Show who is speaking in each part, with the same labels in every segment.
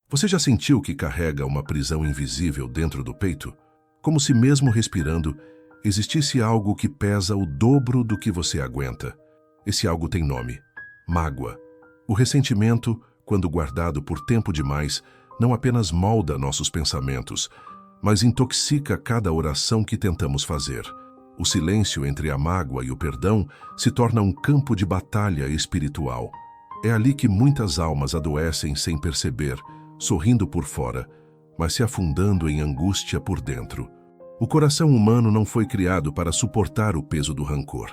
Speaker 1: Você já sentiu que carrega uma prisão invisível dentro do peito? Como se mesmo respirando, existisse algo que pesa o dobro do que você aguenta. Esse algo tem nome: mágoa. O ressentimento, quando guardado por tempo demais, não apenas molda nossos pensamentos, mas intoxica cada oração que tentamos fazer. O silêncio entre a mágoa e o perdão se torna um campo de batalha espiritual. É ali que muitas almas adoecem sem perceber, sorrindo por fora, mas se afundando em angústia por dentro. O coração humano não foi criado para suportar o peso do rancor.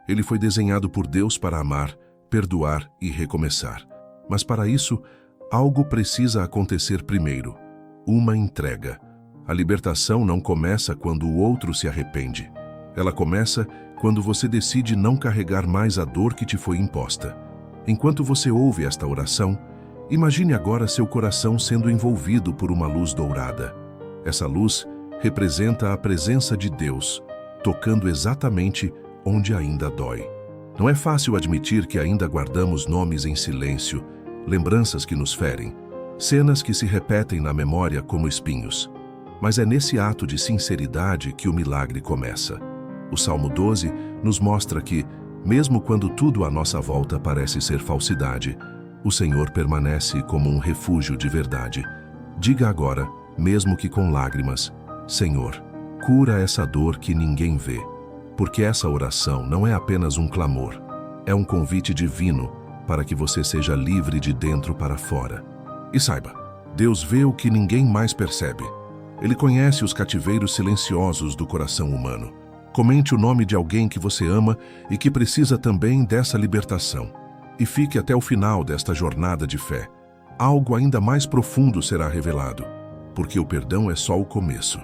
Speaker 1: Ele foi desenhado por Deus para amar, perdoar e recomeçar. Mas para isso, algo precisa acontecer primeiro: uma entrega. A libertação não começa quando o outro se arrepende. Ela começa quando você decide não carregar mais a dor que te foi imposta. Enquanto você ouve esta oração, imagine agora seu coração sendo envolvido por uma luz dourada. Essa luz representa a presença de Deus, tocando exatamente onde ainda dói. Não é fácil admitir que ainda guardamos nomes em silêncio, lembranças que nos ferem, cenas que se repetem na memória como espinhos. Mas é nesse ato de sinceridade que o milagre começa. O Salmo 12 nos mostra que, mesmo quando tudo à nossa volta parece ser falsidade, o Senhor permanece como um refúgio de verdade. Diga agora, mesmo que com lágrimas: Senhor, cura essa dor que ninguém vê. Porque essa oração não é apenas um clamor, é um convite divino para que você seja livre de dentro para fora. E saiba, Deus vê o que ninguém mais percebe. Ele conhece os cativeiros silenciosos do coração humano. Comente o nome de alguém que você ama e que precisa também dessa libertação. E fique até o final desta jornada de fé. Algo ainda mais profundo será revelado, porque o perdão é só o começo.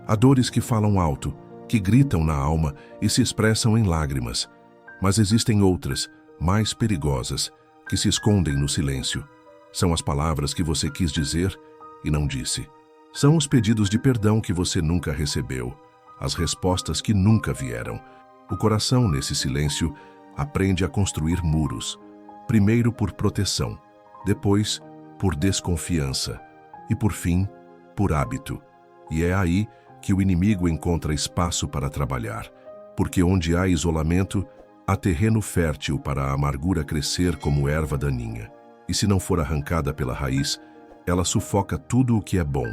Speaker 1: Há dores que falam alto, que gritam na alma e se expressam em lágrimas. Mas existem outras, mais perigosas, que se escondem no silêncio. São as palavras que você quis dizer e não disse. São os pedidos de perdão que você nunca recebeu, as respostas que nunca vieram. O coração, nesse silêncio, aprende a construir muros. Primeiro por proteção, depois por desconfiança e, por fim, por hábito. E é aí que o inimigo encontra espaço para trabalhar, porque onde há isolamento, há terreno fértil para a amargura crescer como erva daninha. E se não for arrancada pela raiz, ela sufoca tudo o que é bom: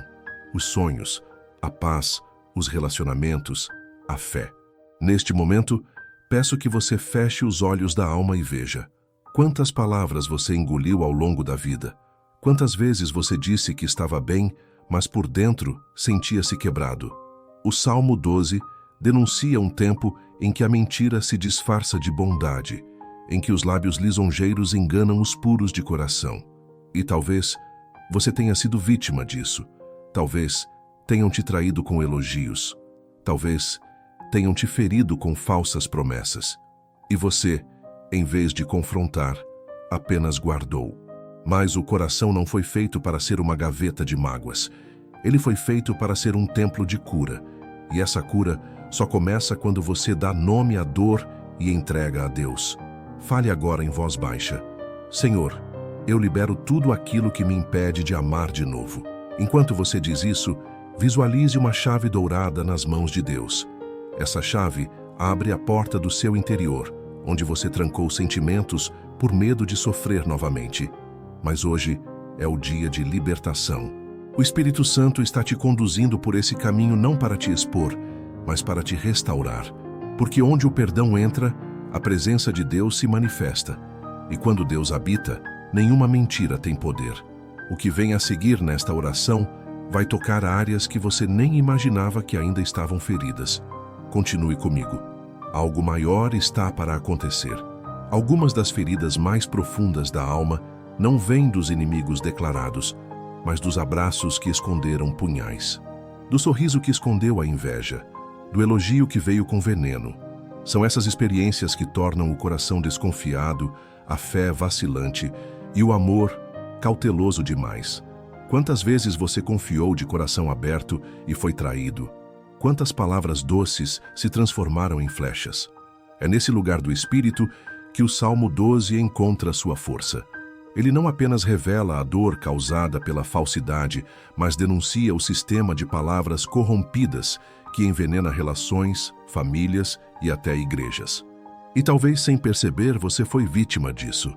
Speaker 1: os sonhos, a paz, os relacionamentos, a fé. Neste momento, peço que você feche os olhos da alma e veja. Quantas palavras você engoliu ao longo da vida? Quantas vezes você disse que estava bem, mas por dentro sentia-se quebrado? O Salmo 12 denuncia um tempo em que a mentira se disfarça de bondade, em que os lábios lisonjeiros enganam os puros de coração. E talvez você tenha sido vítima disso. Talvez tenham te traído com elogios. Talvez tenham te ferido com falsas promessas. E você, em vez de confrontar, apenas guardou. Mas o coração não foi feito para ser uma gaveta de mágoas. Ele foi feito para ser um templo de cura. E essa cura só começa quando você dá nome à dor e entrega a Deus. Fale agora em voz baixa: Senhor, eu libero tudo aquilo que me impede de amar de novo. Enquanto você diz isso, visualize uma chave dourada nas mãos de Deus. Essa chave abre a porta do seu interior, onde você trancou sentimentos por medo de sofrer novamente. Mas hoje é o dia de libertação. O Espírito Santo está te conduzindo por esse caminho não para te expor, mas para te restaurar. Porque onde o perdão entra, a presença de Deus se manifesta. E quando Deus habita, nenhuma mentira tem poder. O que vem a seguir nesta oração vai tocar áreas que você nem imaginava que ainda estavam feridas. Continue comigo. Algo maior está para acontecer. Algumas das feridas mais profundas da alma não vêm dos inimigos declarados, mas dos abraços que esconderam punhais, do sorriso que escondeu a inveja, do elogio que veio com veneno. São essas experiências que tornam o coração desconfiado, a fé vacilante e o amor cauteloso demais. Quantas vezes você confiou de coração aberto e foi traído? Quantas palavras doces se transformaram em flechas? É nesse lugar do espírito que o Salmo 12 encontra sua força. Ele não apenas revela a dor causada pela falsidade, mas denuncia o sistema de palavras corrompidas que envenena relações, famílias e até igrejas. E talvez sem perceber você foi vítima disso.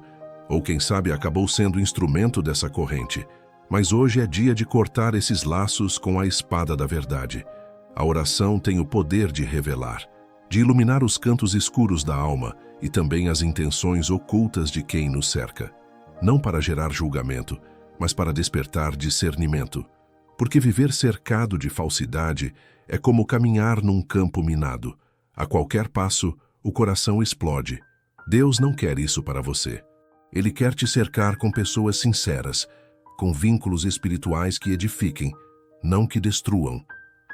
Speaker 1: Ou quem sabe acabou sendo instrumento dessa corrente. Mas hoje é dia de cortar esses laços com a espada da verdade. A oração tem o poder de revelar, de iluminar os cantos escuros da alma e também as intenções ocultas de quem nos cerca. Não para gerar julgamento, mas para despertar discernimento. Porque viver cercado de falsidade é como caminhar num campo minado. A qualquer passo, o coração explode. Deus não quer isso para você. Ele quer te cercar com pessoas sinceras, com vínculos espirituais que edifiquem, não que destruam.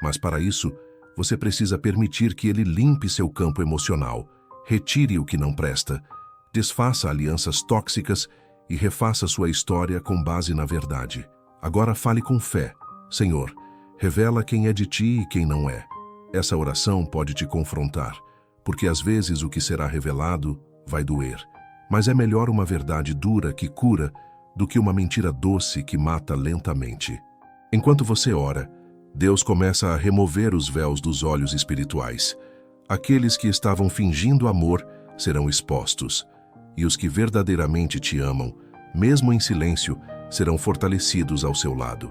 Speaker 1: Mas para isso, você precisa permitir que Ele limpe seu campo emocional, retire o que não presta, desfaça alianças tóxicas e refaça sua história com base na verdade. Agora fale com fé. Senhor, revela quem é de ti e quem não é. Essa oração pode te confrontar, porque às vezes o que será revelado vai doer. Mas é melhor uma verdade dura que cura do que uma mentira doce que mata lentamente. Enquanto você ora, Deus começa a remover os véus dos olhos espirituais. Aqueles que estavam fingindo amor serão expostos, e os que verdadeiramente te amam, mesmo em silêncio, serão fortalecidos ao seu lado.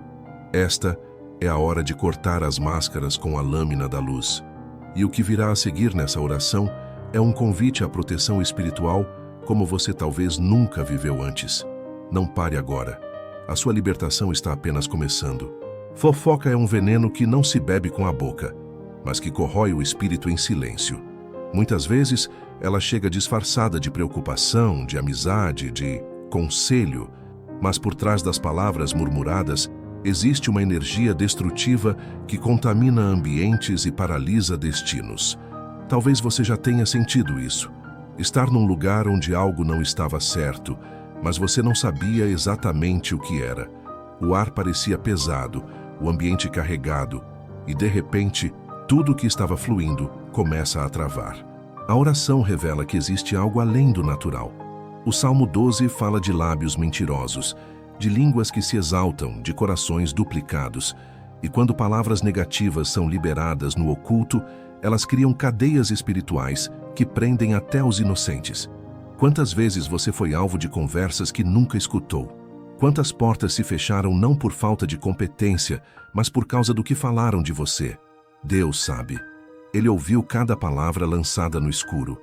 Speaker 1: Esta é a hora de cortar as máscaras com a lâmina da luz. E o que virá a seguir nessa oração é um convite à proteção espiritual como você talvez nunca viveu antes. Não pare agora. A sua libertação está apenas começando. Fofoca é um veneno que não se bebe com a boca, mas que corrói o espírito em silêncio. Muitas vezes, ela chega disfarçada de preocupação, de amizade, de conselho, mas por trás das palavras murmuradas, existe uma energia destrutiva que contamina ambientes e paralisa destinos. Talvez você já tenha sentido isso. Estar num lugar onde algo não estava certo, mas você não sabia exatamente o que era. O ar parecia pesado, o ambiente carregado, e de repente, tudo que estava fluindo começa a travar. A oração revela que existe algo além do natural. O Salmo 12 fala de lábios mentirosos, de línguas que se exaltam, de corações duplicados. E quando palavras negativas são liberadas no oculto, elas criam cadeias espirituais que prendem até os inocentes. Quantas vezes você foi alvo de conversas que nunca escutou? Quantas portas se fecharam não por falta de competência, mas por causa do que falaram de você? Deus sabe. Ele ouviu cada palavra lançada no escuro.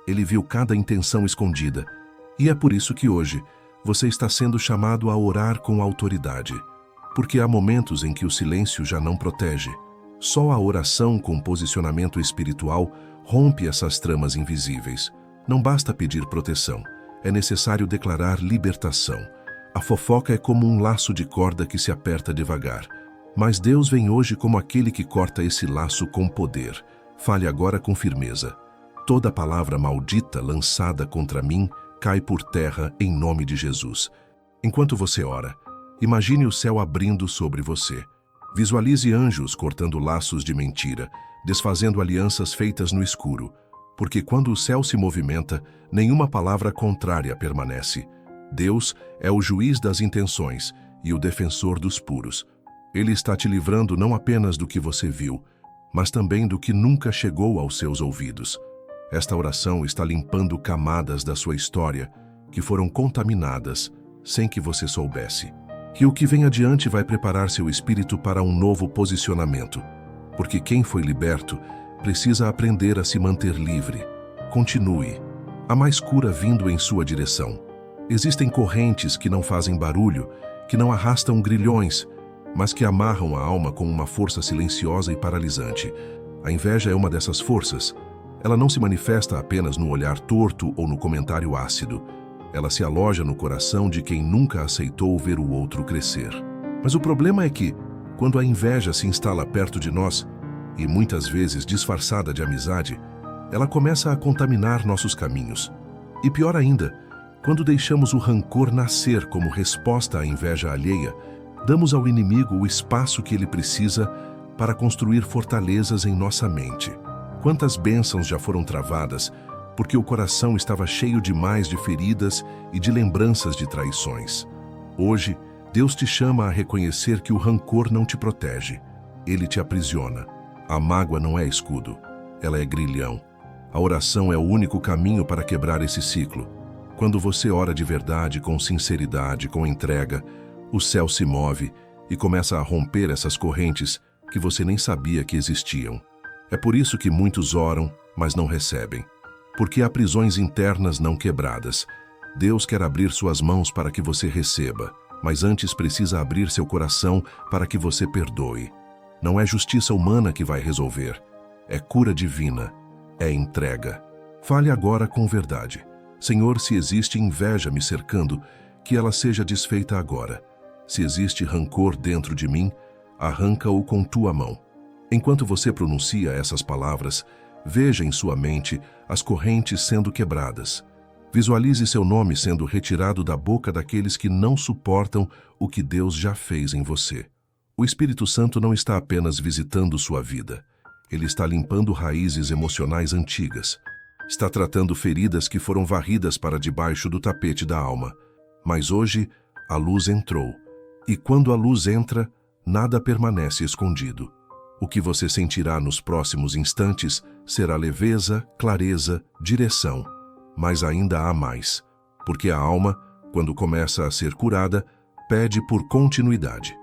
Speaker 1: Ele viu cada intenção escondida. E é por isso que hoje você está sendo chamado a orar com autoridade. Porque há momentos em que o silêncio já não protege. Só a oração com posicionamento espiritual rompe essas tramas invisíveis. Não basta pedir proteção, é necessário declarar libertação. A fofoca é como um laço de corda que se aperta devagar. Mas Deus vem hoje como aquele que corta esse laço com poder. Fale agora com firmeza. Toda palavra maldita lançada contra mim cai por terra em nome de Jesus. Enquanto você ora, imagine o céu abrindo sobre você. Visualize anjos cortando laços de mentira, desfazendo alianças feitas no escuro, porque quando o céu se movimenta, nenhuma palavra contrária permanece. Deus é o juiz das intenções e o defensor dos puros. Ele está te livrando não apenas do que você viu, mas também do que nunca chegou aos seus ouvidos. Esta oração está limpando camadas da sua história que foram contaminadas sem que você soubesse. Que o que vem adiante vai preparar seu espírito para um novo posicionamento, porque quem foi liberto precisa aprender a se manter livre. Continue. Há mais cura vindo em sua direção. Existem correntes que não fazem barulho, que não arrastam grilhões, mas que amarram a alma com uma força silenciosa e paralisante. A inveja é uma dessas forças. Ela não se manifesta apenas no olhar torto ou no comentário ácido. Ela se aloja no coração de quem nunca aceitou ver o outro crescer. Mas o problema é que, quando a inveja se instala perto de nós, e muitas vezes disfarçada de amizade, ela começa a contaminar nossos caminhos. E pior ainda, quando deixamos o rancor nascer como resposta à inveja alheia, damos ao inimigo o espaço que ele precisa para construir fortalezas em nossa mente. Quantas bênçãos já foram travadas porque o coração estava cheio demais de feridas e de lembranças de traições. Hoje, Deus te chama a reconhecer que o rancor não te protege. Ele te aprisiona. A mágoa não é escudo, ela é grilhão. A oração é o único caminho para quebrar esse ciclo. Quando você ora de verdade, com sinceridade, com entrega, o céu se move e começa a romper essas correntes que você nem sabia que existiam. É por isso que muitos oram, mas não recebem. Porque há prisões internas não quebradas. Deus quer abrir suas mãos para que você receba, mas antes precisa abrir seu coração para que você perdoe. Não é justiça humana que vai resolver. É cura divina. É entrega. Fale agora com verdade. Senhor, se existe inveja me cercando, que ela seja desfeita agora. Se existe rancor dentro de mim, arranca-o com tua mão. Enquanto você pronuncia essas palavras, veja em sua mente as correntes sendo quebradas. Visualize seu nome sendo retirado da boca daqueles que não suportam o que Deus já fez em você. O Espírito Santo não está apenas visitando sua vida. Ele está limpando raízes emocionais antigas. Está tratando feridas que foram varridas para debaixo do tapete da alma. Mas hoje, a luz entrou. E quando a luz entra, nada permanece escondido. O que você sentirá nos próximos instantes será leveza, clareza, direção. Mas ainda há mais. Porque a alma, quando começa a ser curada, pede por continuidade.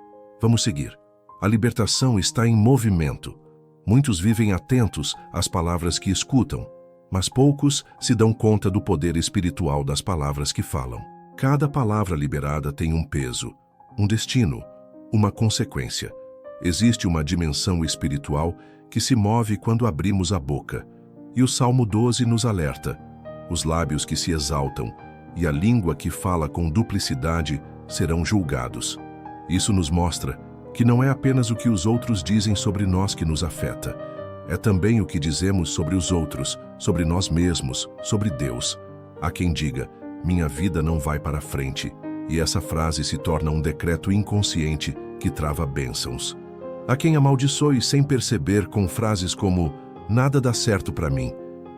Speaker 1: Vamos seguir. A libertação está em movimento. Muitos vivem atentos às palavras que escutam, mas poucos se dão conta do poder espiritual das palavras que falam. Cada palavra liberada tem um peso, um destino, uma consequência. Existe uma dimensão espiritual que se move quando abrimos a boca. E o Salmo 12 nos alerta: os lábios que se exaltam e a língua que fala com duplicidade serão julgados. Isso nos mostra que não é apenas o que os outros dizem sobre nós que nos afeta. É também o que dizemos sobre os outros, sobre nós mesmos, sobre Deus. Há quem diga: minha vida não vai para frente, e essa frase se torna um decreto inconsciente que trava bênçãos. Há quem amaldiçoe sem perceber com frases como: nada dá certo para mim,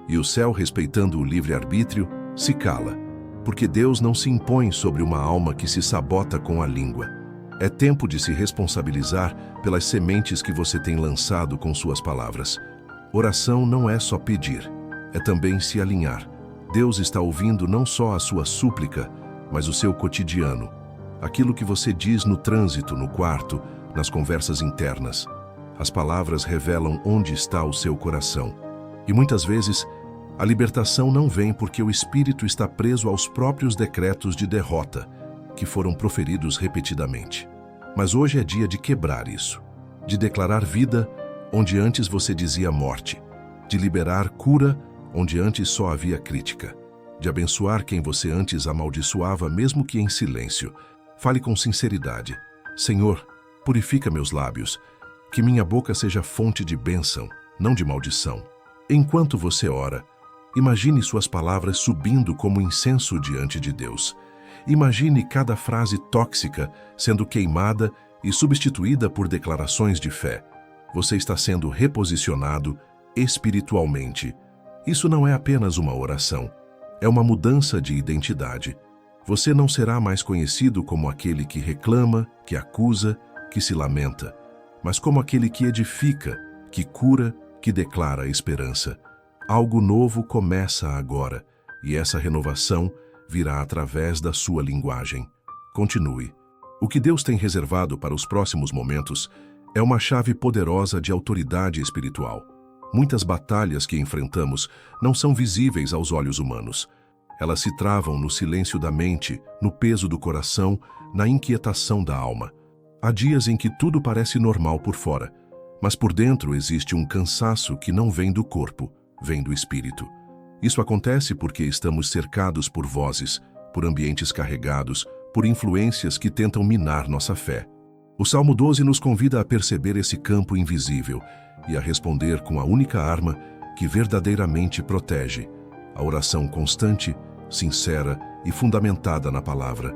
Speaker 1: e o céu, respeitando o livre-arbítrio, se cala, porque Deus não se impõe sobre uma alma que se sabota com a língua. É tempo de se responsabilizar pelas sementes que você tem lançado com suas palavras. Oração não é só pedir, é também se alinhar. Deus está ouvindo não só a sua súplica, mas o seu cotidiano. Aquilo que você diz no trânsito, no quarto, nas conversas internas. As palavras revelam onde está o seu coração. E muitas vezes, a libertação não vem porque o espírito está preso aos próprios decretos de derrota, que foram proferidos repetidamente. Mas hoje é dia de quebrar isso, de declarar vida onde antes você dizia morte, de liberar cura onde antes só havia crítica, de abençoar quem você antes amaldiçoava mesmo que em silêncio. Fale com sinceridade: Senhor, purifica meus lábios, que minha boca seja fonte de bênção, não de maldição. Enquanto você ora, imagine suas palavras subindo como incenso diante de Deus. Imagine cada frase tóxica sendo queimada e substituída por declarações de fé. Você está sendo reposicionado espiritualmente. Isso não é apenas uma oração, é uma mudança de identidade. Você não será mais conhecido como aquele que reclama, que acusa, que se lamenta, mas como aquele que edifica, que cura, que declara esperança. Algo novo começa agora, e essa renovação virá através da sua linguagem. Continue. O que Deus tem reservado para os próximos momentos é uma chave poderosa de autoridade espiritual. Muitas batalhas que enfrentamos não são visíveis aos olhos humanos. Elas se travam no silêncio da mente, no peso do coração, na inquietação da alma. Há dias em que tudo parece normal por fora, mas por dentro existe um cansaço que não vem do corpo, vem do espírito. Isso acontece porque estamos cercados por vozes, por ambientes carregados, por influências que tentam minar nossa fé. O Salmo 12 nos convida a perceber esse campo invisível e a responder com a única arma que verdadeiramente protege: a oração constante, sincera e fundamentada na palavra.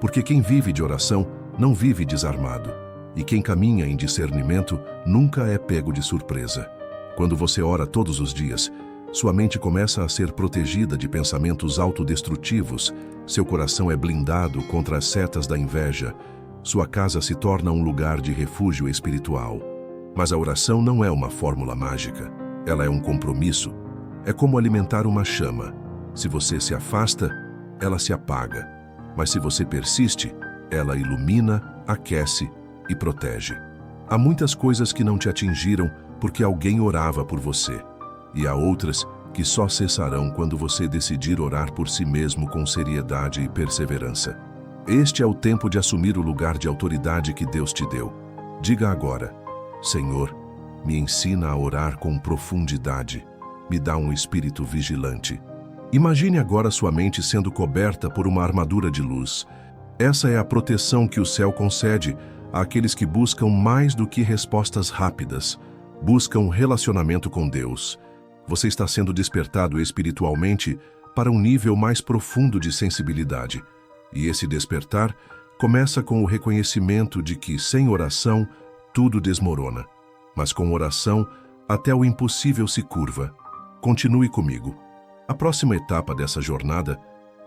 Speaker 1: Porque quem vive de oração não vive desarmado, e quem caminha em discernimento nunca é pego de surpresa. Quando você ora todos os dias, Sua mente começa a ser protegida de pensamentos autodestrutivos, seu coração é blindado contra as setas da inveja, sua casa se torna um lugar de refúgio espiritual. Mas a oração não é uma fórmula mágica, ela é um compromisso. É como alimentar uma chama. Se você se afasta, ela se apaga. Mas se você persiste, ela ilumina, aquece e protege. Há muitas coisas que não te atingiram porque alguém orava por você. E há outras que só cessarão quando você decidir orar por si mesmo com seriedade e perseverança. Este é o tempo de assumir o lugar de autoridade que Deus te deu. Diga agora: Senhor, me ensina a orar com profundidade. Me dá um espírito vigilante. Imagine agora sua mente sendo coberta por uma armadura de luz. Essa é a proteção que o céu concede àqueles que buscam mais do que respostas rápidas. Buscam um relacionamento com Deus. Você está sendo despertado espiritualmente para um nível mais profundo de sensibilidade. E esse despertar começa com o reconhecimento de que, sem oração, tudo desmorona. Mas com oração, até o impossível se curva. Continue comigo. A próxima etapa dessa jornada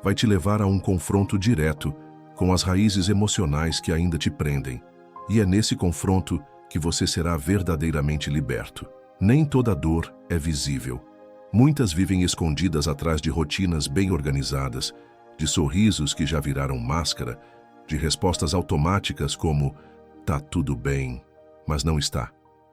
Speaker 1: vai te levar a um confronto direto com as raízes emocionais que ainda te prendem. E é nesse confronto que você será verdadeiramente liberto. Nem toda dor é visível. Muitas vivem escondidas atrás de rotinas bem organizadas, de sorrisos que já viraram máscara, de respostas automáticas como "tá tudo bem", mas não está.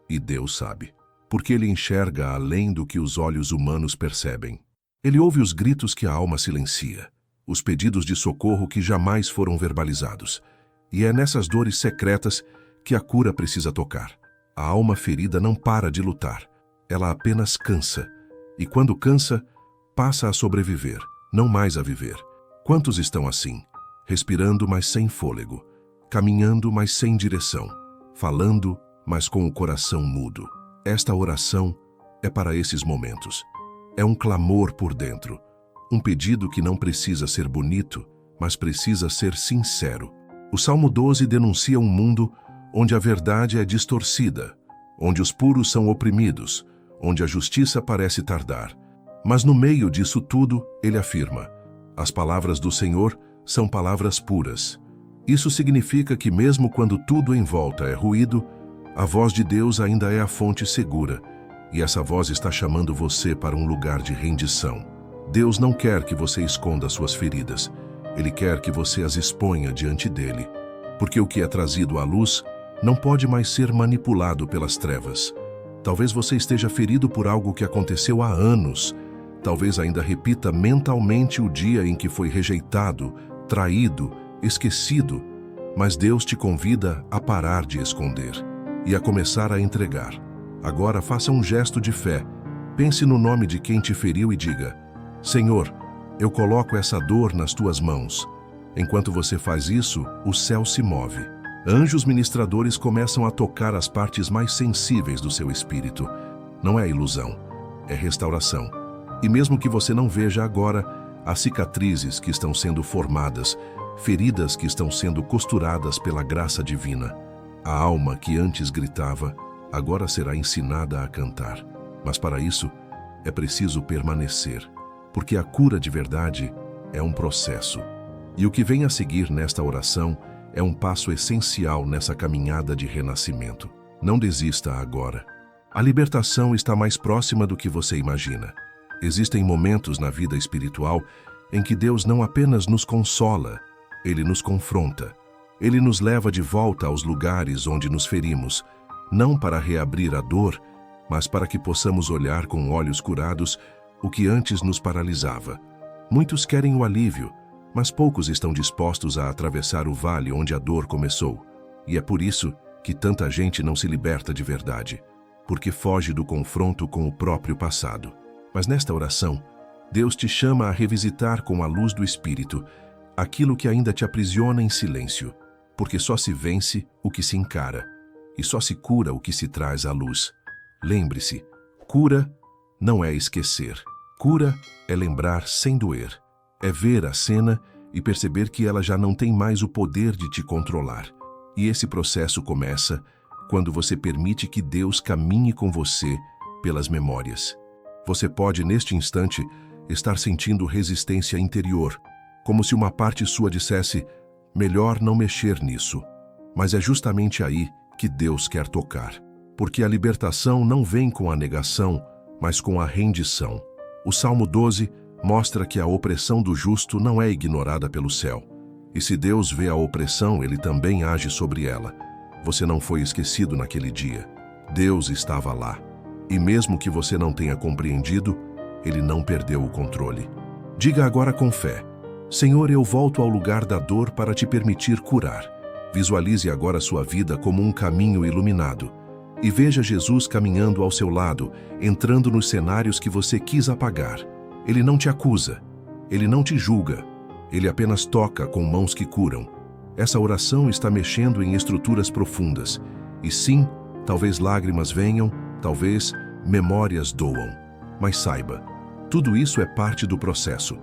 Speaker 1: E Deus sabe, porque Ele enxerga além do que os olhos humanos percebem. Ele ouve os gritos que a alma silencia, os pedidos de socorro que jamais foram verbalizados. E é nessas dores secretas que a cura precisa tocar. A alma ferida não para de lutar, ela apenas cansa. E quando cansa, passa a sobreviver, não mais a viver. Quantos estão assim, respirando, mas sem fôlego, caminhando, mas sem direção, falando, mas com o coração mudo? Esta oração é para esses momentos. É um clamor por dentro, um pedido que não precisa ser bonito, mas precisa ser sincero. O Salmo 12 denuncia um mundo onde a verdade é distorcida, onde os puros são oprimidos, onde a justiça parece tardar. Mas no meio disso tudo, ele afirma: as palavras do Senhor são palavras puras. Isso significa que mesmo quando tudo em volta é ruído, a voz de Deus ainda é a fonte segura, e essa voz está chamando você para um lugar de rendição. Deus não quer que você esconda suas feridas, Ele quer que você as exponha diante dele, porque o que é trazido à luz não pode mais ser manipulado pelas trevas. Talvez você esteja ferido por algo que aconteceu há anos. Talvez ainda repita mentalmente o dia em que foi rejeitado, traído, esquecido. Mas Deus te convida a parar de esconder e a começar a entregar. Agora faça um gesto de fé. Pense no nome de quem te feriu e diga: Senhor, eu coloco essa dor nas tuas mãos. Enquanto você faz isso, o céu se move. Anjos ministradores começam a tocar as partes mais sensíveis do seu espírito. Não é ilusão, é restauração. E mesmo que você não veja agora, há cicatrizes que estão sendo formadas, feridas que estão sendo costuradas pela graça divina. A alma que antes gritava, agora será ensinada a cantar. Mas para isso, é preciso permanecer, porque a cura de verdade é um processo. E o que vem a seguir nesta oração é um passo essencial nessa caminhada de renascimento. Não desista agora. A libertação está mais próxima do que você imagina. Existem momentos na vida espiritual em que Deus não apenas nos consola, Ele nos confronta. Ele nos leva de volta aos lugares onde nos ferimos, não para reabrir a dor, mas para que possamos olhar com olhos curados o que antes nos paralisava. Muitos querem o alívio, mas poucos estão dispostos a atravessar o vale onde a dor começou. E é por isso que tanta gente não se liberta de verdade, porque foge do confronto com o próprio passado. Mas nesta oração, Deus te chama a revisitar com a luz do Espírito aquilo que ainda te aprisiona em silêncio, porque só se vence o que se encara, e só se cura o que se traz à luz. Lembre-se, cura não é esquecer. Cura é lembrar sem doer. É ver a cena e perceber que ela já não tem mais o poder de te controlar. E esse processo começa quando você permite que Deus caminhe com você pelas memórias. Você pode, neste instante, estar sentindo resistência interior, como se uma parte sua dissesse: melhor não mexer nisso. Mas é justamente aí que Deus quer tocar. Porque a libertação não vem com a negação, mas com a rendição. O Salmo 12 mostra que a opressão do justo não é ignorada pelo céu. E se Deus vê a opressão, Ele também age sobre ela. Você não foi esquecido naquele dia. Deus estava lá. E mesmo que você não tenha compreendido, Ele não perdeu o controle. Diga agora com fé: Senhor, eu volto ao lugar da dor para te permitir curar. Visualize agora sua vida como um caminho iluminado. E veja Jesus caminhando ao seu lado, entrando nos cenários que você quis apagar. Ele não te acusa, Ele não te julga, Ele apenas toca com mãos que curam. Essa oração está mexendo em estruturas profundas. E sim, talvez lágrimas venham, talvez memórias doam. Mas saiba, tudo isso é parte do processo,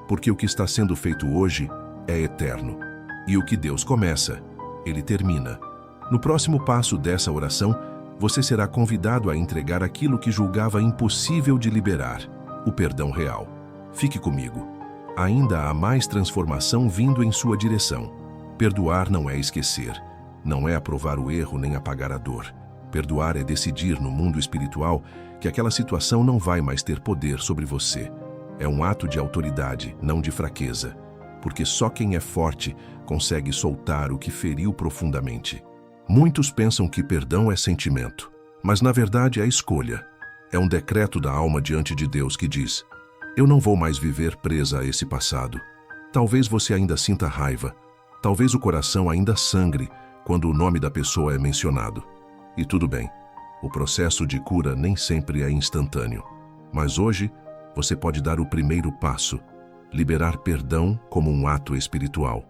Speaker 1: porque o que está sendo feito hoje é eterno. E o que Deus começa, Ele termina. No próximo passo dessa oração, você será convidado a entregar aquilo que julgava impossível de liberar, o perdão real. Fique comigo. Ainda há mais transformação vindo em sua direção. Perdoar não é esquecer, não é aprovar o erro nem apagar a dor. Perdoar é decidir no mundo espiritual que aquela situação não vai mais ter poder sobre você. É um ato de autoridade, não de fraqueza, porque só quem é forte consegue soltar o que feriu profundamente. Muitos pensam que perdão é sentimento, mas na verdade é escolha. É um decreto da alma diante de Deus que diz: eu não vou mais viver presa a esse passado. Talvez você ainda sinta raiva, talvez o coração ainda sangre quando o nome da pessoa é mencionado. E tudo bem, o processo de cura nem sempre é instantâneo. Mas hoje, você pode dar o primeiro passo, liberar perdão como um ato espiritual.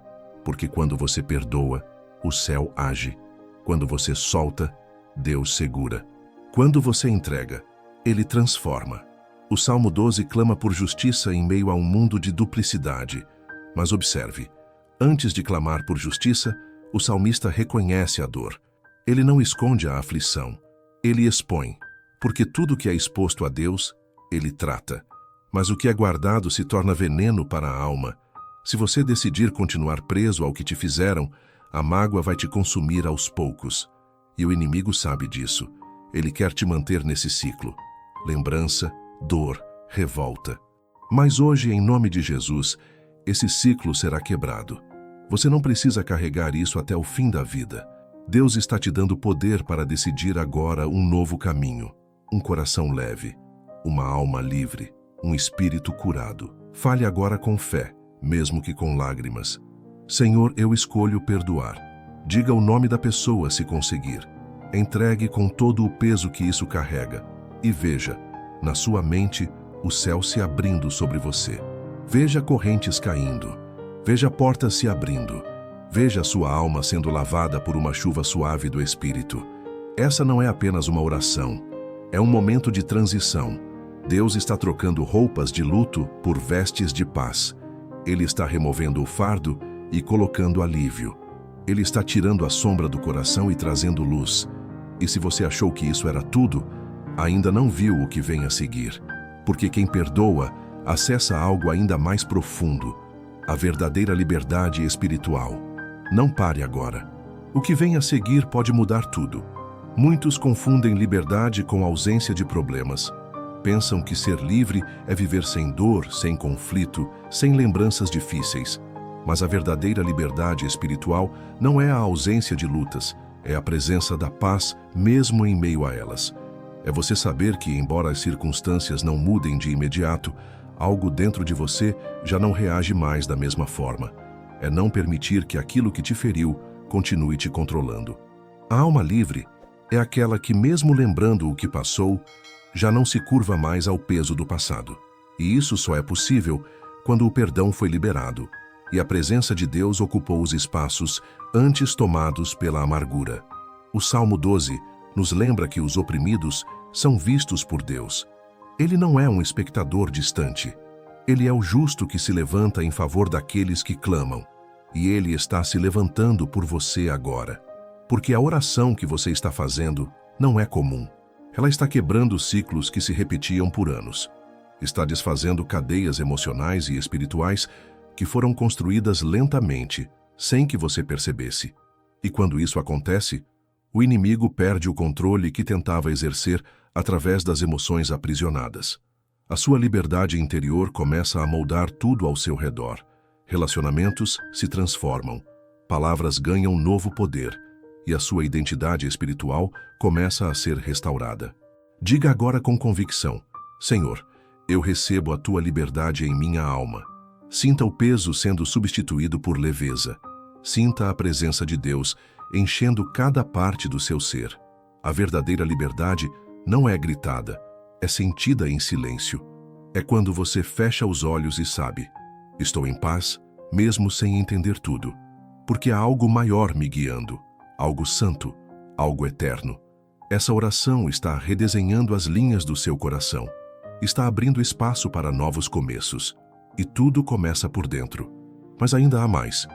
Speaker 1: Porque quando você perdoa, o céu age. Quando você solta, Deus segura. Quando você entrega, Ele transforma. O Salmo 12 clama por justiça em meio a um mundo de duplicidade. Mas observe, antes de clamar por justiça, o salmista reconhece a dor. Ele não esconde a aflição, ele expõe. Porque tudo que é exposto a Deus, Ele trata. Mas o que é guardado se torna veneno para a alma. Se você decidir continuar preso ao que te fizeram, a mágoa vai te consumir aos poucos. E o inimigo sabe disso. Ele quer te manter nesse ciclo. Lembrança, dor, revolta. Mas hoje, em nome de Jesus, esse ciclo será quebrado. Você não precisa carregar isso até o fim da vida. Deus está te dando poder para decidir agora um novo caminho. Um coração leve, uma alma livre, um espírito curado. Fale agora com fé, mesmo que com lágrimas. Senhor, eu escolho perdoar. Diga o nome da pessoa se conseguir. Entregue com todo o peso que isso carrega. E veja, na sua mente, o céu se abrindo sobre você. Veja correntes caindo. Veja portas se abrindo. Veja sua alma sendo lavada por uma chuva suave do Espírito. Essa não é apenas uma oração. É um momento de transição. Deus está trocando roupas de luto por vestes de paz. Ele está removendo o fardo e colocando alívio. Ele está tirando a sombra do coração e trazendo luz. E se você achou que isso era tudo, ainda não viu o que vem a seguir. Porque quem perdoa acessa algo ainda mais profundo, a verdadeira liberdade espiritual. Não pare agora. O que vem a seguir pode mudar tudo. Muitos confundem liberdade com ausência de problemas. Pensam que ser livre é viver sem dor, sem conflito, sem lembranças difíceis. Mas a verdadeira liberdade espiritual não é a ausência de lutas, é a presença da paz mesmo em meio a elas. É você saber que, embora as circunstâncias não mudem de imediato, algo dentro de você já não reage mais da mesma forma. É não permitir que aquilo que te feriu continue te controlando. A alma livre é aquela que, mesmo lembrando o que passou, já não se curva mais ao peso do passado. E isso só é possível quando o perdão foi liberado e a presença de Deus ocupou os espaços antes tomados pela amargura. O Salmo 12 nos lembra que os oprimidos são vistos por Deus. Ele não é um espectador distante. Ele é o justo que se levanta em favor daqueles que clamam. E Ele está se levantando por você agora. Porque a oração que você está fazendo não é comum. Ela está quebrando ciclos que se repetiam por anos. Está desfazendo cadeias emocionais e espirituais que foram construídas lentamente, sem que você percebesse. E quando isso acontece, o inimigo perde o controle que tentava exercer através das emoções aprisionadas. A sua liberdade interior começa a moldar tudo ao seu redor. Relacionamentos se transformam, palavras ganham novo poder e a sua identidade espiritual começa a ser restaurada. Diga agora com convicção: Senhor, eu recebo a tua liberdade em minha alma. Sinta o peso sendo substituído por leveza. Sinta a presença de Deus enchendo cada parte do seu ser. A verdadeira liberdade não é gritada, é sentida em silêncio. É quando você fecha os olhos e sabe: estou em paz, mesmo sem entender tudo, porque há algo maior me guiando, algo santo, algo eterno. Essa oração está redesenhando as linhas do seu coração, está abrindo espaço para novos começos, e tudo começa por dentro. Mas ainda há mais,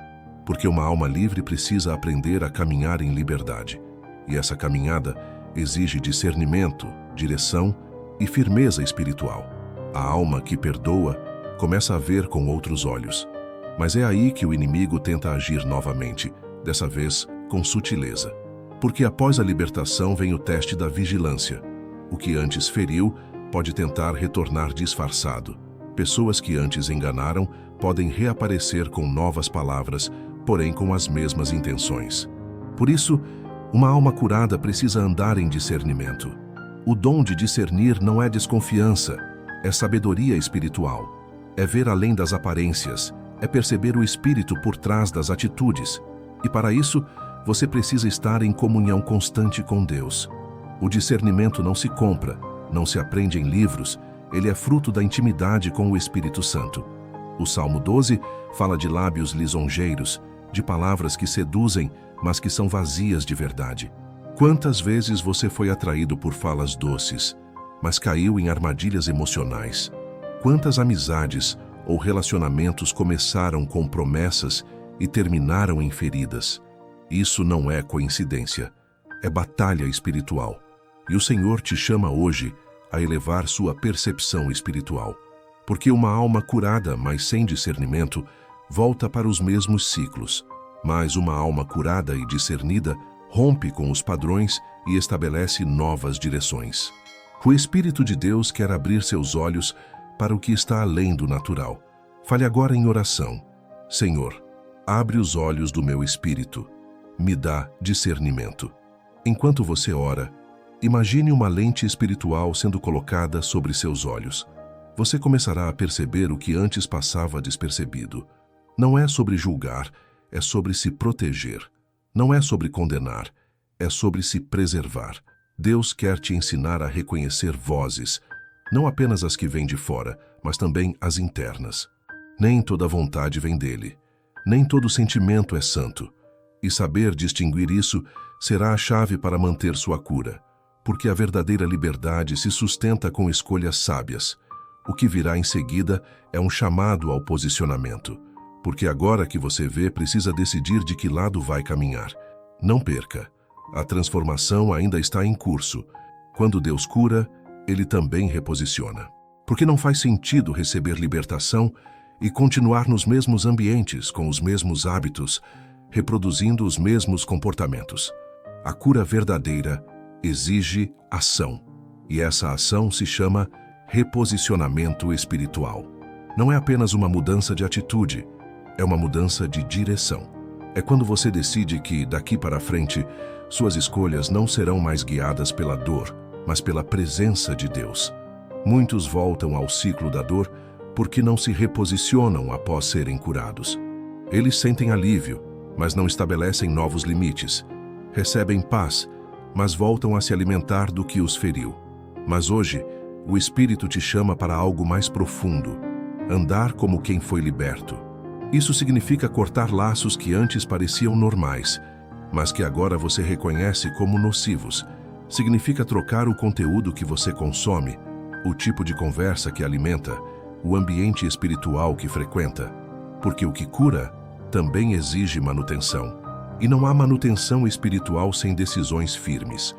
Speaker 1: porque uma alma livre precisa aprender a caminhar em liberdade, e essa caminhada exige discernimento, direção e firmeza espiritual. A alma que perdoa começa a ver com outros olhos. Mas é aí que o inimigo tenta agir novamente, dessa vez com sutileza. Porque após a libertação vem o teste da vigilância. O que antes feriu pode tentar retornar disfarçado. Pessoas que antes enganaram podem reaparecer com novas palavras, porém com as mesmas intenções. Por isso, uma alma curada precisa andar em discernimento. O dom de discernir não é desconfiança, é sabedoria espiritual. É ver além das aparências, é perceber o espírito por trás das atitudes. E para isso, você precisa estar em comunhão constante com Deus. O discernimento não se compra, não se aprende em livros, ele é fruto da intimidade com o Espírito Santo. O Salmo 12 fala de lábios lisonjeiros, de palavras que seduzem, mas que são vazias de verdade. Quantas vezes você foi atraído por falas doces, mas caiu em armadilhas emocionais? Quantas amizades ou relacionamentos começaram com promessas e terminaram em feridas? Isso não é coincidência, é batalha espiritual. E o Senhor te chama hoje a elevar sua percepção espiritual. Porque uma alma curada, mas sem discernimento, volta para os mesmos ciclos. Mas uma alma curada e discernida rompe com os padrões e estabelece novas direções. O Espírito de Deus quer abrir seus olhos para o que está além do natural. Fale agora em oração: Senhor, abre os olhos do meu espírito, me dá discernimento. Enquanto você ora, imagine uma lente espiritual sendo colocada sobre seus olhos. Você começará a perceber o que antes passava despercebido. Não é sobre julgar, é sobre se proteger. Não é sobre condenar, é sobre se preservar. Deus quer te ensinar a reconhecer vozes, não apenas as que vêm de fora, mas também as internas. Nem toda vontade vem dele. Nem todo sentimento é santo. E saber distinguir isso será a chave para manter sua cura. Porque a verdadeira liberdade se sustenta com escolhas sábias. O que virá em seguida é um chamado ao posicionamento. Porque agora que você vê, precisa decidir de que lado vai caminhar. Não perca. A transformação ainda está em curso. Quando Deus cura, Ele também reposiciona. Porque não faz sentido receber libertação e continuar nos mesmos ambientes, com os mesmos hábitos, reproduzindo os mesmos comportamentos. A cura verdadeira exige ação. E essa ação se chama reposicionamento espiritual. Não é apenas uma mudança de atitude, é uma mudança de direção. É quando você decide que, daqui para frente, suas escolhas não serão mais guiadas pela dor, mas pela presença de Deus. Muitos voltam ao ciclo da dor porque não se reposicionam após serem curados. Eles sentem alívio, mas não estabelecem novos limites. Recebem paz, mas voltam a se alimentar do que os feriu. Mas hoje, o Espírito te chama para algo mais profundo: andar como quem foi liberto. Isso significa cortar laços que antes pareciam normais, mas que agora você reconhece como nocivos. Significa trocar o conteúdo que você consome, o tipo de conversa que alimenta, o ambiente espiritual que frequenta. Porque o que cura também exige manutenção. E não há manutenção espiritual sem decisões firmes.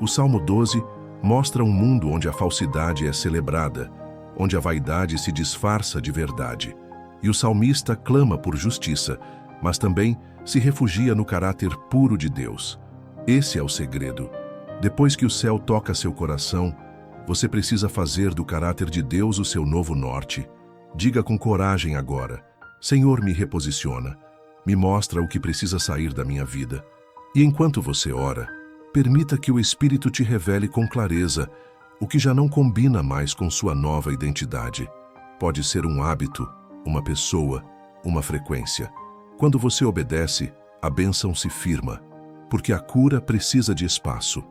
Speaker 1: O Salmo 12 Mostra um mundo onde a falsidade é celebrada, onde a vaidade se disfarça de verdade. E o salmista clama por justiça, mas também se refugia no caráter puro de Deus. Esse é o segredo. Depois que o céu toca seu coração, você precisa fazer do caráter de Deus o seu novo norte. Diga com coragem agora: Senhor, me reposiciona, me mostra o que precisa sair da minha vida. E enquanto você ora, permita que o Espírito te revele com clareza o que já não combina mais com sua nova identidade. Pode ser um hábito, uma pessoa, uma frequência. Quando você obedece, a bênção se firma, porque a cura precisa de espaço,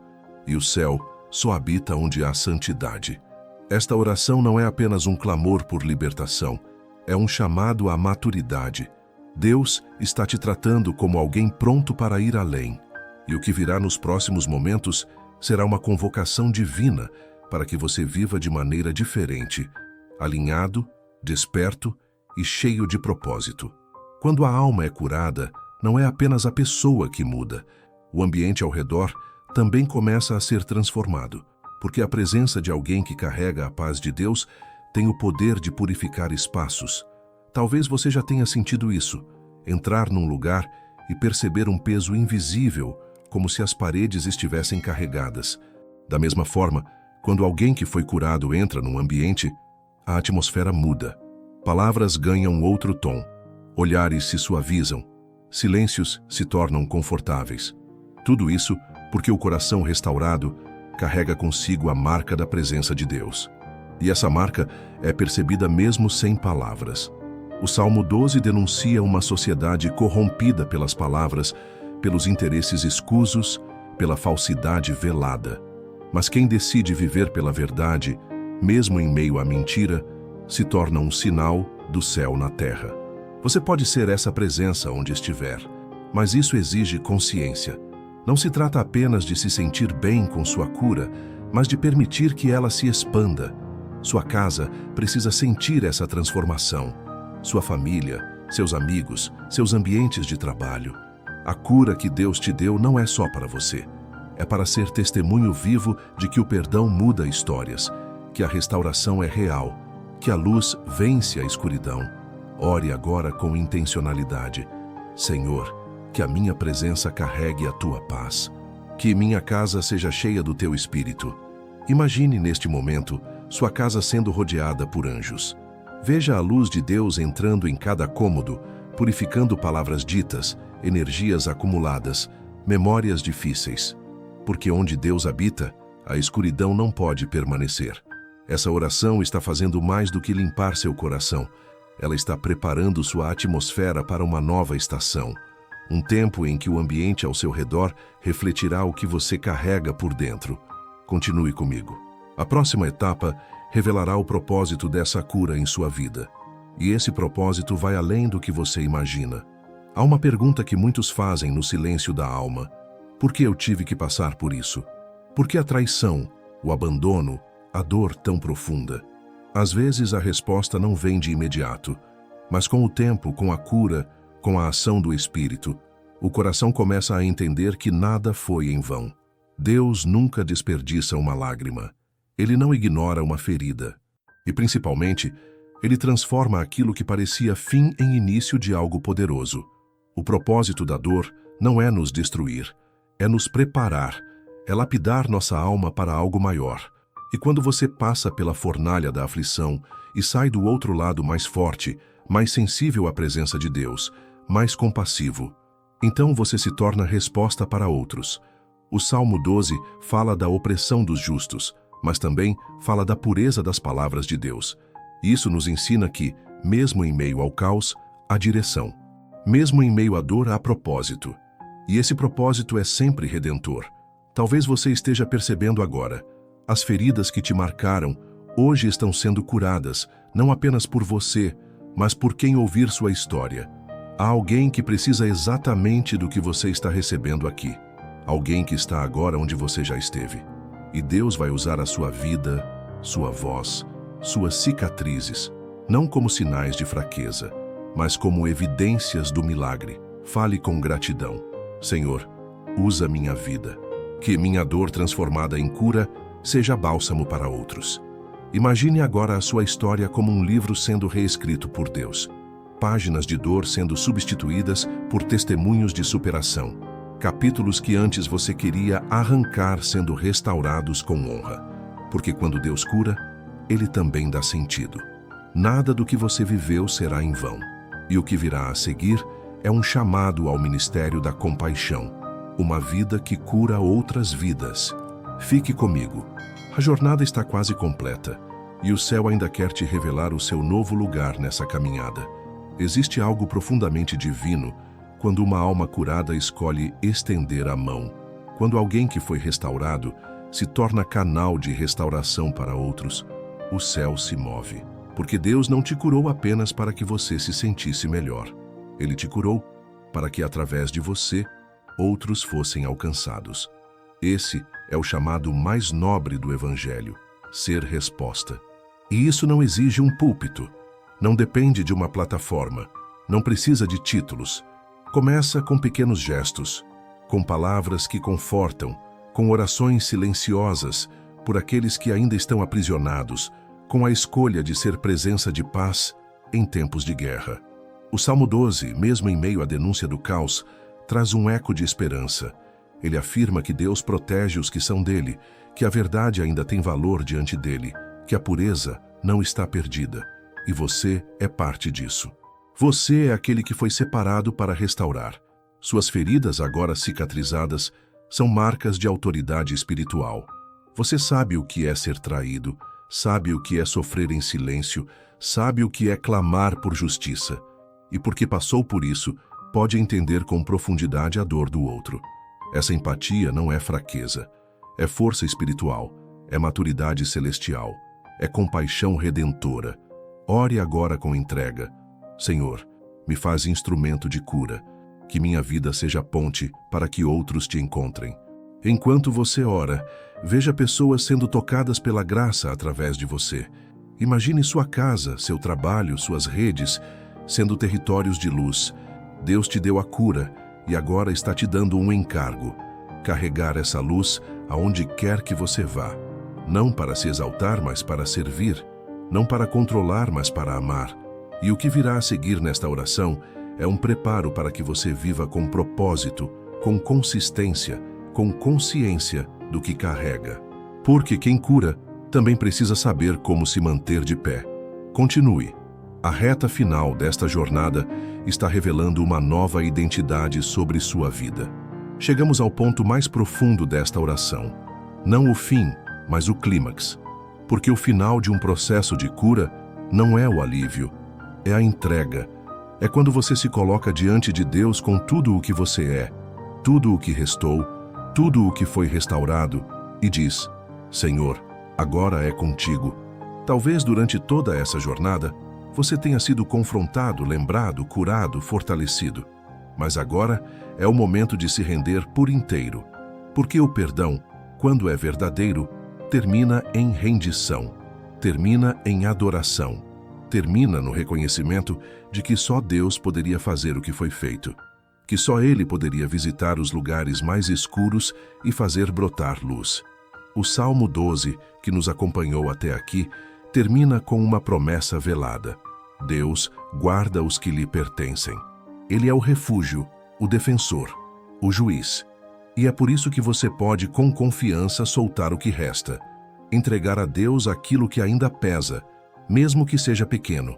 Speaker 1: e o céu só habita onde há santidade. Esta oração não é apenas um clamor por libertação, é um chamado à maturidade. Deus está te tratando como alguém pronto para ir além, e o que virá nos próximos momentos será uma convocação divina para que você viva de maneira diferente, alinhado, desperto e cheio de propósito. Quando a alma é curada, não é apenas a pessoa que muda. O ambiente ao redor também começa a ser transformado, porque a presença de alguém que carrega a paz de Deus tem o poder de purificar espaços. Talvez você já tenha sentido isso, entrar num lugar e perceber um peso invisível, como se as paredes estivessem carregadas. Da mesma forma, quando alguém que foi curado entra num ambiente, a atmosfera muda. Palavras ganham outro tom, olhares se suavizam, silêncios se tornam confortáveis. Tudo isso porque o coração restaurado carrega consigo a marca da presença de Deus. E essa marca é percebida mesmo sem palavras. O Salmo 12 denuncia uma sociedade corrompida pelas palavras, pelos interesses escusos, pela falsidade velada. Mas quem decide viver pela verdade, mesmo em meio à mentira, se torna um sinal do céu na terra. Você pode ser essa presença onde estiver, mas isso exige consciência. Não se trata apenas de se sentir bem com sua cura, mas de permitir que ela se expanda. Sua casa precisa sentir essa transformação. Sua família, seus amigos, seus ambientes de trabalho. A cura que Deus te deu não é só para você. É para ser testemunho vivo de que o perdão muda histórias, que a restauração é real, que a luz vence a escuridão. Ore agora com intencionalidade. Senhor, que a minha presença carregue a tua paz. Que minha casa seja cheia do teu espírito. Imagine neste momento sua casa sendo rodeada por anjos. Veja a luz de Deus entrando em cada cômodo, purificando palavras ditas, energias acumuladas, memórias difíceis. Porque onde Deus habita, a escuridão não pode permanecer. Essa oração está fazendo mais do que limpar seu coração. Ela está preparando sua atmosfera para uma nova estação. Um tempo em que o ambiente ao seu redor refletirá o que você carrega por dentro. Continue comigo. A próxima etapa revelará o propósito dessa cura em sua vida. E esse propósito vai além do que você imagina. Há uma pergunta que muitos fazem no silêncio da alma. Por que eu tive que passar por isso? Por que a traição, o abandono, a dor tão profunda? Às vezes a resposta não vem de imediato, mas com o tempo, com a cura, com a ação do Espírito, o coração começa a entender que nada foi em vão. Deus nunca desperdiça uma lágrima. Ele não ignora uma ferida. E, principalmente, Ele transforma aquilo que parecia fim em início de algo poderoso. O propósito da dor não é nos destruir, é nos preparar, é lapidar nossa alma para algo maior. E quando você passa pela fornalha da aflição e sai do outro lado mais forte, mais sensível à presença de Deus, mais compassivo, então você se torna resposta para outros. O Salmo 12 fala da opressão dos justos, mas também fala da pureza das palavras de Deus. Isso nos ensina que, mesmo em meio ao caos, há direção. Mesmo em meio à dor, há propósito. E esse propósito é sempre redentor. Talvez você esteja percebendo agora. As feridas que te marcaram hoje estão sendo curadas, não apenas por você, mas por quem ouvir sua história. Há alguém que precisa exatamente do que você está recebendo aqui. Alguém que está agora onde você já esteve. E Deus vai usar a sua vida, sua voz, suas cicatrizes, não como sinais de fraqueza, mas como evidências do milagre. Fale com gratidão. Senhor, usa minha vida. Que minha dor transformada em cura seja bálsamo para outros. Imagine agora a sua história como um livro sendo reescrito por Deus. Páginas de dor sendo substituídas por testemunhos de superação. Capítulos que antes você queria arrancar sendo restaurados com honra. Porque quando Deus cura, Ele também dá sentido. Nada do que você viveu será em vão. E o que virá a seguir é um chamado ao ministério da compaixão. Uma vida que cura outras vidas. Fique comigo. A jornada está quase completa. E o céu ainda quer te revelar o seu novo lugar nessa caminhada. Existe algo profundamente divino quando uma alma curada escolhe estender a mão. Quando alguém que foi restaurado se torna canal de restauração para outros, o céu se move. Porque Deus não te curou apenas para que você se sentisse melhor. Ele te curou para que, através de você, outros fossem alcançados. Esse é o chamado mais nobre do Evangelho, ser resposta. E isso não exige um púlpito, não depende de uma plataforma, não precisa de títulos. Começa com pequenos gestos, com palavras que confortam, com orações silenciosas por aqueles que ainda estão aprisionados, com a escolha de ser presença de paz em tempos de guerra. O Salmo 12, mesmo em meio à denúncia do caos, traz um eco de esperança. Ele afirma que Deus protege os que são dele, que a verdade ainda tem valor diante dele, que a pureza não está perdida. E você é parte disso. Você é aquele que foi separado para restaurar. Suas feridas, agora cicatrizadas, são marcas de autoridade espiritual. Você sabe o que é ser traído, sabe o que é sofrer em silêncio, sabe o que é clamar por justiça. E porque passou por isso, pode entender com profundidade a dor do outro. Essa empatia não é fraqueza, é força espiritual, é maturidade celestial, é compaixão redentora. Ore agora com entrega. Senhor, me faz instrumento de cura, que minha vida seja ponte para que outros te encontrem. Enquanto você ora, veja pessoas sendo tocadas pela graça através de você. Imagine sua casa, seu trabalho, suas redes, sendo territórios de luz. Deus te deu a cura e agora está te dando um encargo: carregar essa luz aonde quer que você vá. Não para se exaltar, mas para servir. Não para controlar, mas para amar. E o que virá a seguir nesta oração é um preparo para que você viva com propósito, com consistência, com consciência do que carrega. Porque quem cura também precisa saber como se manter de pé. Continue. A reta final desta jornada está revelando uma nova identidade sobre sua vida. Chegamos ao ponto mais profundo desta oração. Não o fim, mas o clímax. Porque o final de um processo de cura não é o alívio, é a entrega. É quando você se coloca diante de Deus com tudo o que você é, tudo o que restou, tudo o que foi restaurado, e diz: Senhor, agora é contigo. Talvez durante toda essa jornada, você tenha sido confrontado, lembrado, curado, fortalecido. Mas agora é o momento de se render por inteiro. Porque o perdão, quando é verdadeiro, termina em rendição, termina em adoração, termina no reconhecimento de que só Deus poderia fazer o que foi feito, que só Ele poderia visitar os lugares mais escuros e fazer brotar luz. O Salmo 12, que nos acompanhou até aqui, termina com uma promessa velada. Deus guarda os que lhe pertencem. Ele é o refúgio, o defensor, o juiz. E é por isso que você pode, com confiança, soltar o que resta. Entregar a Deus aquilo que ainda pesa, mesmo que seja pequeno.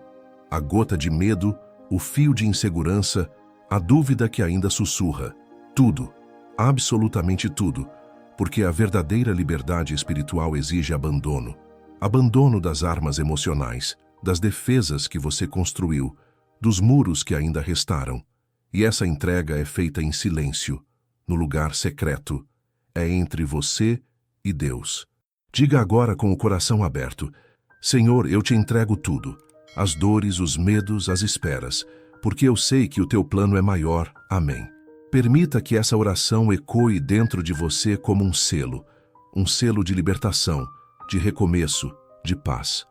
Speaker 1: A gota de medo, o fio de insegurança, a dúvida que ainda sussurra. Tudo, absolutamente tudo, porque a verdadeira liberdade espiritual exige abandono. Abandono das armas emocionais, das defesas que você construiu, dos muros que ainda restaram. E essa entrega é feita em silêncio, no lugar secreto. É entre você e Deus. Diga agora com o coração aberto: Senhor, eu te entrego tudo, as dores, os medos, as esperas, porque eu sei que o teu plano é maior. Amém. Permita que essa oração ecoe dentro de você como um selo de libertação, de recomeço, de paz.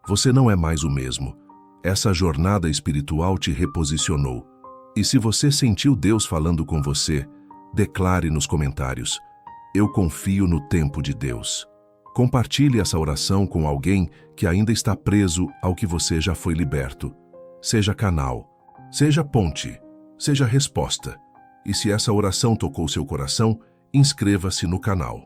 Speaker 1: Você não é mais o mesmo. Essa jornada espiritual te reposicionou. E se você sentiu Deus falando com você, declare nos comentários: eu confio no tempo de Deus. Compartilhe essa oração com alguém que ainda está preso ao que você já foi liberto. Seja canal, seja ponte, seja resposta. E se essa oração tocou seu coração, inscreva-se no canal.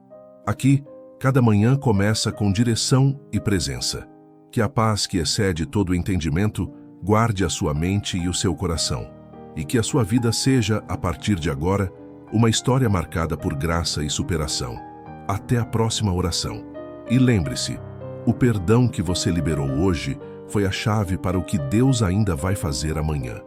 Speaker 1: Aqui, cada manhã começa com direção e presença. Que a paz que excede todo o entendimento guarde a sua mente e o seu coração. E que a sua vida seja, a partir de agora, uma história marcada por graça e superação. Até a próxima oração. E lembre-se, o perdão que você liberou hoje foi a chave para o que Deus ainda vai fazer amanhã.